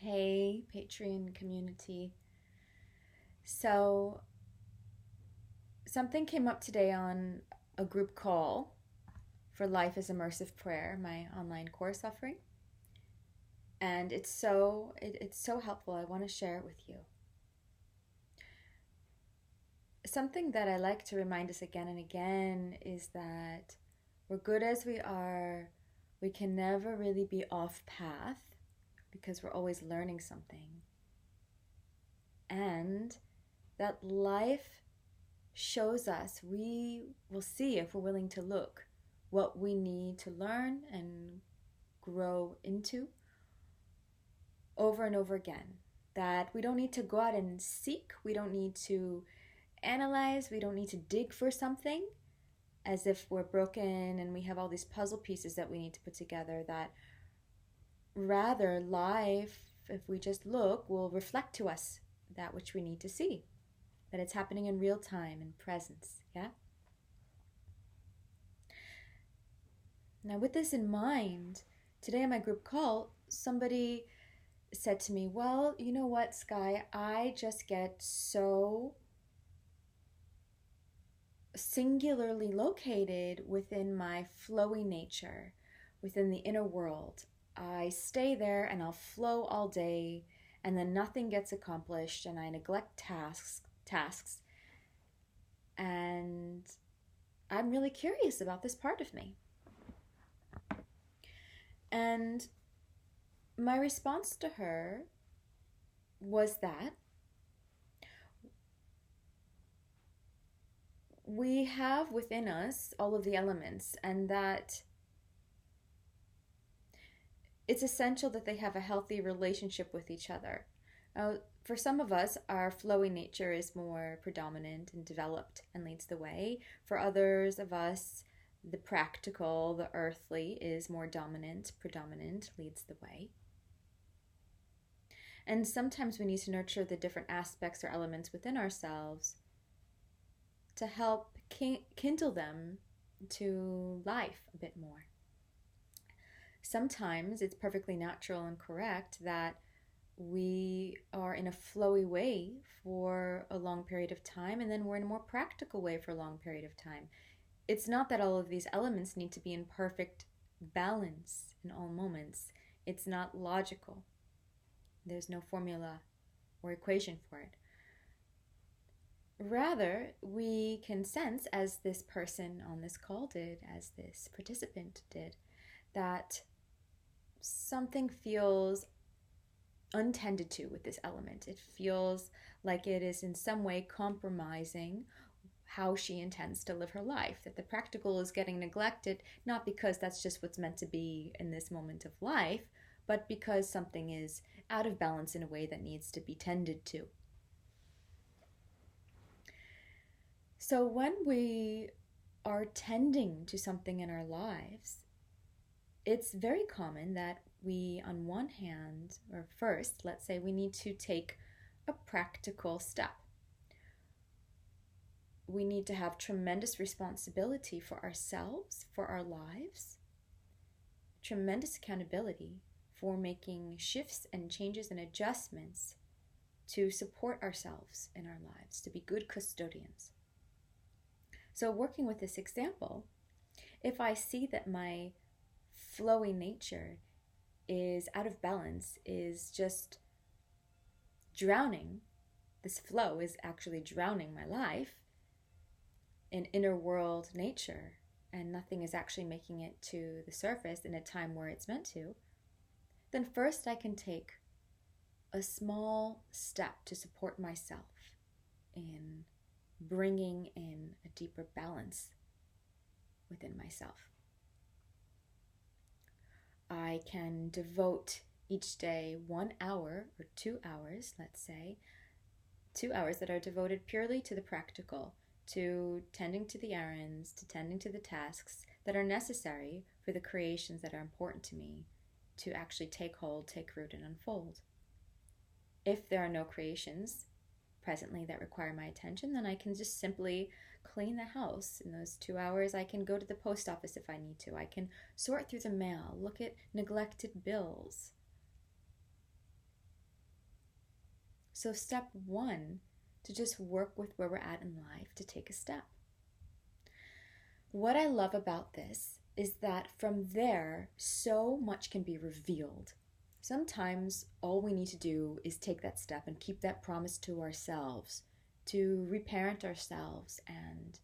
Hey, Patreon community. So, something came up today on a group call for Life is Immersive Prayer, my online course offering. And it's so helpful. I want to share it with you. Something that I like to remind us again and again is that we're good as we are. We can never really be off path because we're always learning something. And that life shows us, we will see if we're willing to look, what we need to learn and grow into over and over again. That we don't need to go out and seek, we don't need to analyze, we don't need to dig for something as if we're broken and we have all these puzzle pieces that we need to put together. That rather, life, if we just look, will reflect to us that which we need to see. That it's happening in real time and presence, yeah? Now, with this in mind, today in my group call, somebody said to me, well, you know what, Sky, I just get so singularly located within my flowy nature, within the inner world. I stay there and I'll flow all day, and then nothing gets accomplished, and I neglect tasks, and I'm really curious about this part of me. And my response to her was that we have within us all of the elements, and that it's essential that they have a healthy relationship with each other. Now, for some of us, our flowy nature is more predominant and developed and leads the way. For others of us, the practical, the earthly, is more dominant, predominant, leads the way. And sometimes we need to nurture the different aspects or elements within ourselves to help kindle them to life a bit more. Sometimes it's perfectly natural and correct that we are in a flowy way for a long period of time, and then we're in a more practical way for a long period of time. It's not that all of these elements need to be in perfect balance in all moments. It's not logical. There's no formula or equation for it. Rather, we can sense, as this person on this call did, as this participant did, that something feels untended to with this element. It feels like it is in some way compromising how she intends to live her life, that the practical is getting neglected, not because that's just what's meant to be in this moment of life, but because something is out of balance in a way that needs to be tended to. So when we are tending to something in our lives, it's very common that we, on one hand, or first, let's say we need to take a practical step. We need to have tremendous responsibility for ourselves, for our lives, tremendous accountability for making shifts and changes and adjustments to support ourselves in our lives, to be good custodians. So working with this example, if I see that my flowy nature is out of balance, is just drowning, this flow is actually drowning my life in inner world nature, and nothing is actually making it to the surface in a time where it's meant to, then first I can take a small step to support myself in bringing in a deeper balance within myself. I can devote each day 1 hour or 2 hours, let's say, 2 hours that are devoted purely to the practical, to tending to the errands, to tending to the tasks that are necessary for the creations that are important to me to actually take hold, take root, and unfold. If there are no creations presently that require my attention, then I can just simply clean the house. In those 2 hours, I can go to the post office if I need to. I can sort through the mail, look at neglected bills, So step one, to just work with where we're at in life to take a step. What I love about this is that from there, so much can be revealed. Sometimes all we need to do is take that step and keep that promise to ourselves, to reparent ourselves and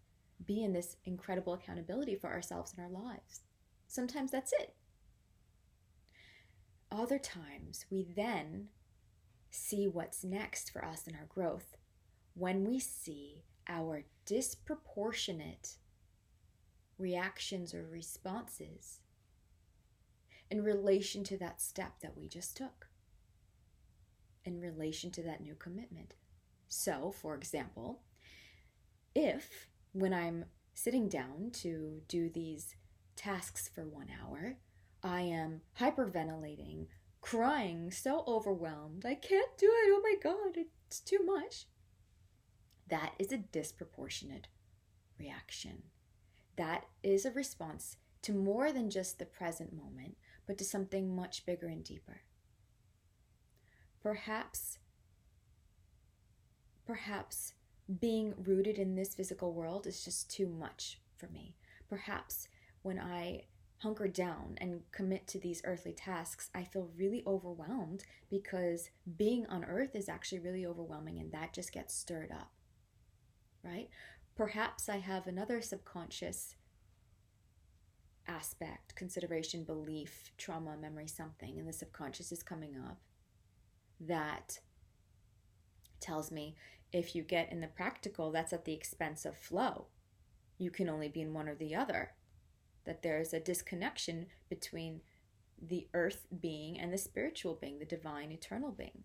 be in this incredible accountability for ourselves and our lives. Sometimes that's it. Other times, we then see what's next for us in our growth when we see our disproportionate reactions or responses in relation to that step that we just took, in relation to that new commitment. So, for example, if when I'm sitting down to do these tasks for 1 hour, I am hyperventilating, crying, so overwhelmed, I can't do it, oh my God, it's too much. That is a disproportionate reaction. That is a response to more than just the present moment, but to something much bigger and deeper. Perhaps being rooted in this physical world is just too much for me. Perhaps when I hunker down and commit to these earthly tasks, I feel really overwhelmed because being on earth is actually really overwhelming, and that just gets stirred up, right? Perhaps I have another subconscious aspect, consideration, belief, trauma, memory, something, and the subconscious is coming up that tells me if you get in the practical, that's at the expense of flow. You can only be in one or the other. That there's a disconnection between the earth being and the spiritual being, the divine, eternal being.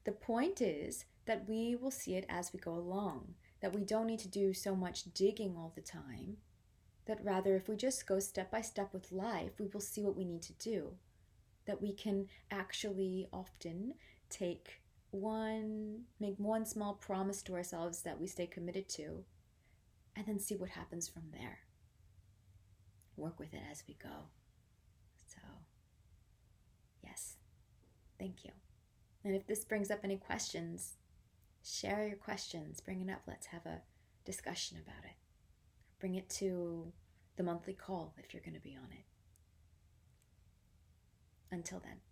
The point is that we will see it as we go along, that we don't need to do so much digging all the time, that rather if we just go step by step with life, we will see what we need to do, that we can actually often make one small promise to ourselves that we stay committed to, and then see what happens from there. Work with it as we go. So, yes, thank you. And if this brings up any questions, share your questions, bring it up. Let's have a discussion about it. Bring it to the monthly call if you're going to be on it. Until then.